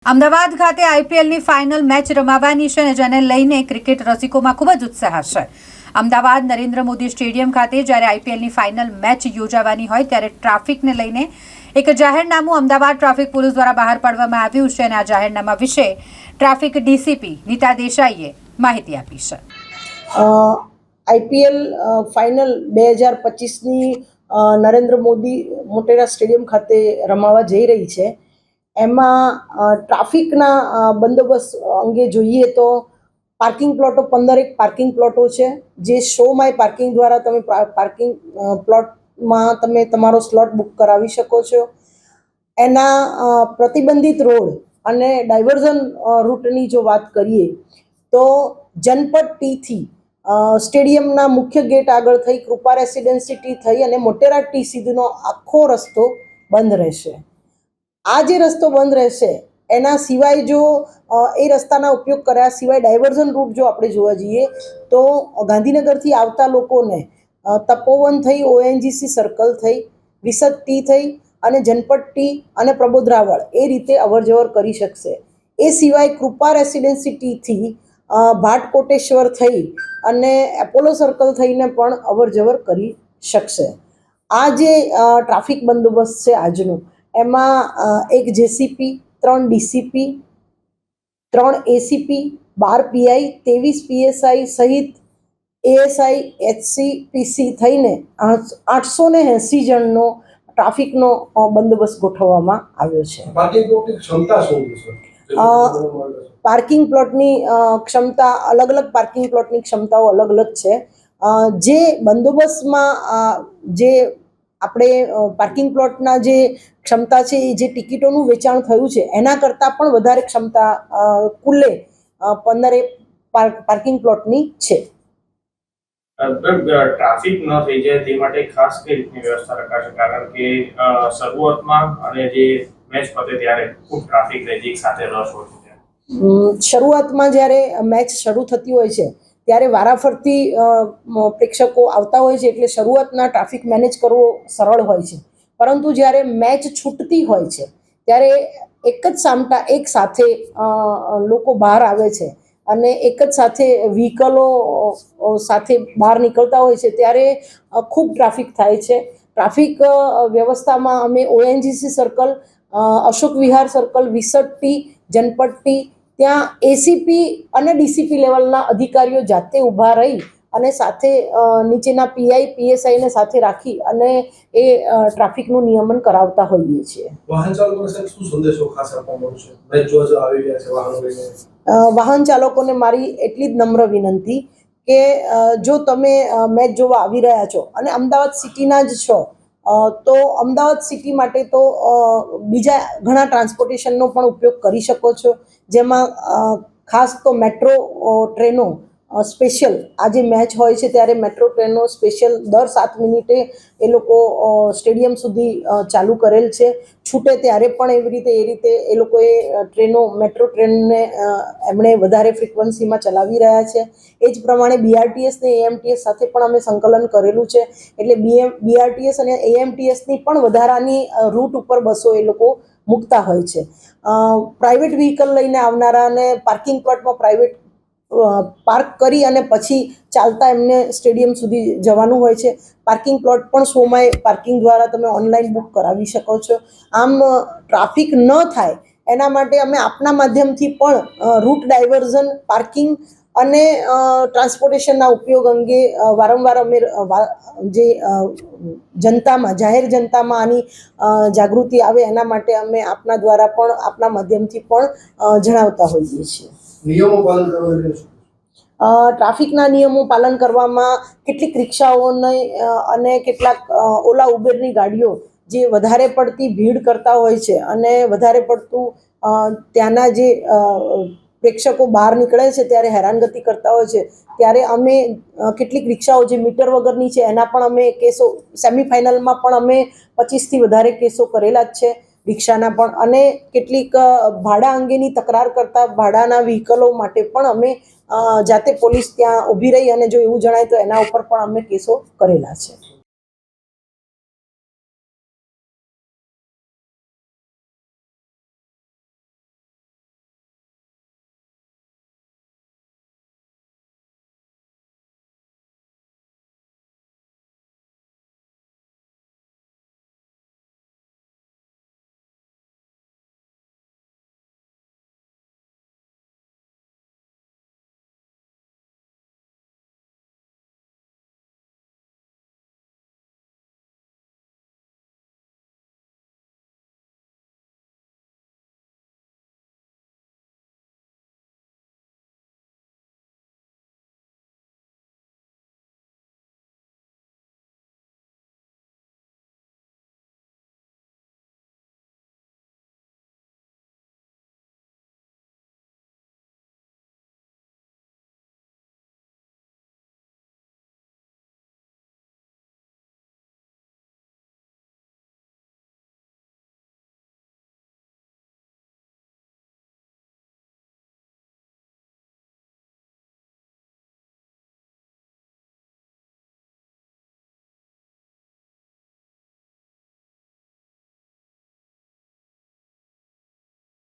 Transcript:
અમદાવાદ ખાતે આઈપીએલની final match રમાવાની છે અને જેને લઈને ક્રિકેટ રસિકોમાં ખૂબ જ ઉત્સાહ છે। અમદાવાદ નરેન્દ્ર મોદી સ્ટેડિયમ ખાતે જ્યારે આઈપીએલની ફાઇનલ મેચ યોજાવાની હોય ત્યારે ટ્રાફિકને લઈને એક જાહેરનામું અમદાવાદ ટ્રાફિક પોલીસ દ્વારા બહાર પાડવામાં આવ્યું છે અને આ જાહેરનામા વિશે ટ્રાફિક ડીસીપી નીતા દેસાઈએ માહિતી આપી છે। આઈપીએલ ફાઇનલ 2025ની નરેન્દ્ર મોદી મોટેરા સ્ટેડિયમ ખાતે રમાવા જઈ રહી છે। એમાં ટ્રાફિકના બંદોબસ્ત અંગે જોઈએ તો પાર્કિંગ પ્લોટો 15 પાર્કિંગ પ્લોટો છે, જે શો માય પાર્કિંગ દ્વારા તમે પાર્કિંગ પ્લોટમાં તમે તમારો સ્લોટ બુક કરાવી શકો છો। એના પ્રતિબંધિત રોડ અને ડાયવર્ઝન રૂટની જો વાત કરીએ તો જનપદ ટીથી સ્ટેડિયમના મુખ્ય ગેટ આગળ થઈ કૃપા રેસિડેન્સી ટી થઈ અને મોટેરા ટી સુધીનો આખો રસ્તો બંધ રહેશે। આ જે રસ્તો બંધ રહેશે એના સિવાય જો એ રસ્તાના ઉપયોગ કર્યા સિવાય ડાયવર્ઝન રૂટ જો આપણે જોવા જઈએ તો ગાંધીનગરથી આવતા લોકોને તપોવન થઈ ઓએનજીસી સર્કલ થઈ વિસદ ટી થઈ અને જનપદ ટી અને પ્રબોધરાવળ એ રીતે અવરજવર કરી શકશે। એ સિવાય કૃપા રેસિડેન્સી ટીથી ભાટ કોટેશ્વર થઈ અને એપોલો સર્કલ થઈને પણ અવરજવર કરી શકશે। આ જે ટ્રાફિક બંદોબસ્ત છે આજનો, એમાં એક JCP, 3 DCP, 3 ACP, 12 PI, 23 PSI સહિત એએસઆઈ, એચસી, પીસી થઈને 880 જણનો ટ્રાફિકનો બંદોબસ્ત ગોઠવવામાં આવ્યો છે। પાર્કિંગ પ્લોટની ક્ષમતા અલગ અલગ પાર્કિંગ પ્લોટની ક્ષમતાઓ અલગ અલગ છે। જે બંદોબસ્તમાં જે આપણે પાર્કિંગ પ્લોટના જે ક્ષમતા છે એ જે ટિકિટોનું વેચાણ થયું છે એના કરતાં પણ વધારે ક્ષમતા કુલ્લે 15 પાર્કિંગ પ્લોટની છે। ટ્રાફિક ન થઈ જાય તે માટે ખાસ કઈ રીતની વ્યવસ્થા રખાશે? કારણ કે શરૂઆતમાં અને જે મેચ પતે ત્યારે ખૂબ ટ્રાફિક રહે છે, એક સાથે રસ હોય છે। શરૂઆતમાં જ્યારે મેચ શરૂ થતી હોય છે ત્યારે વારાફરતી પ્રેક્ષકો આવતા હોય છે, એટલે શરૂઆતના ટ્રાફિક મેનેજ કરવો સરળ હોય છે। પરંતુ જ્યારે મેચ છૂટતી હોય છે ત્યારે એક જ સામટા એક સાથે લોકો બહાર આવે છે અને એક જ સાથે વ્હીકલો સાથે બહાર નીકળતા હોય છે ત્યારે ખૂબ ટ્રાફિક થાય છે। ટ્રાફિક વ્યવસ્થામાં અમે ઓએનજીસી સર્કલ, અશોક વિહાર સર્કલ, વિસદ ટી, જનપદ ટી ત્યાં એસીપી અને ડીસીપી લેવલના અધિકારીઓ જાતે ઊભા રહી અને સાથે નીચેના પીઆઈ પીએસઆઈને સાથે રાખી અને એ ટ્રાફિકનું નિયમન કરાવતા હોઈએ છીએ। વાહન ચાલકોને શું સંદેશો ખાસ આપવાનો છે? મેચ જોવા આવી રહ્યા છે વાહનો લઈને। વાહન ચાલકોને મારી એટલી જ નમ્ર વિનંતી કે જો તમે મેચ જોવા આવી રહ્યા છો અને અમદાવાદ સિટીના જ છો તો અમદાવાદ સિટી માટે તો બીજા ઘણા ટ્રાન્સપોર્ટેશનનો પણ ઉપયોગ કરી શકો છો, જેમાં ખાસ તો મેટ્રો ટ્રેનો સ્પેશિયલ આ જે મેચ હોય છે ત્યારે મેટ્રો ટ્રેનો સ્પેશિયલ દર 7 મિનિટે એ લોકો સ્ટેડિયમ સુધી ચાલુ કરેલ છે। છૂટે ત્યારે પણ એ રીતે એ લોકોએ ટ્રેનો મેટ્રો ટ્રેનને એમણે વધારે ફ્રિકવન્સીમાં ચલાવી રહ્યા છે। એ જ પ્રમાણે બીઆરટીએસ ને એએમટીએસ સાથે પણ અમે સંકલન કરેલું છે, એટલે બીઆરટીએસ અને એએમટીએસની પણ વધારાની રૂટ ઉપર બસો એ લોકો મૂકતા હોય છે। પ્રાઇવેટ વ્હીકલ લઈને આવનારાને પાર્કિંગ પ્લોટમાં પાર્ક કરી અને પછી ચાલતા એમને સ્ટેડિયમ સુધી જવાનું હોય છે। પાર્કિંગ પ્લોટ પણ શોમાય પાર્કિંગ દ્વારા તમે ઓનલાઈન બુક કરાવી શકો છો। આમ ટ્રાફિક ન થાય એના માટે અમે આપના માધ્યમથી પણ રૂટ ડાયવર્ઝન, પાર્કિંગ અને ટ્રાન્સપોર્ટેશનના ઉપયોગ અંગે વારંવાર અમે જે જનતામાં જાહેર જનતામાં આની જાગૃતિ આવે એના માટે અમે આપના દ્વારા પણ આપના માધ્યમથી પણ જણાવતા હોઈએ છીએ। નિયમો પાલન કરવાનું છે? ટ્રાફિકના નિયમો પાલન કરવામાં કેટલીક રિક્ષાઓને અને કેટલાક ઓલા ઉબેરની ગાડીઓ જે વધારે પડતી ભીડ કરતા હોય છે અને વધારે પડતું ત્યાંના જે પ્રેક્ષકો બહાર નીકળે છે ત્યારે હેરાનગતિ કરતા હોય છે, ત્યારે અમે કેટલીક રિક્ષાઓ જે મીટર વગરની છે એના પણ અમે કેસો સેમિફાઇનલમાં પણ અમે 25થી વધારે કેસો કરેલા જ છે રિક્ષાના પણ, અને કેટલીક ભાડા અંગેની તકરાર કરતા ભાડાના વ્હીકલો માટે પણ અમે જાતે પોલીસ ત્યાં ઊભી રહી અને જો એવું જણાય તો એના ઉપર પણ અમે કેસો કરેલા છે।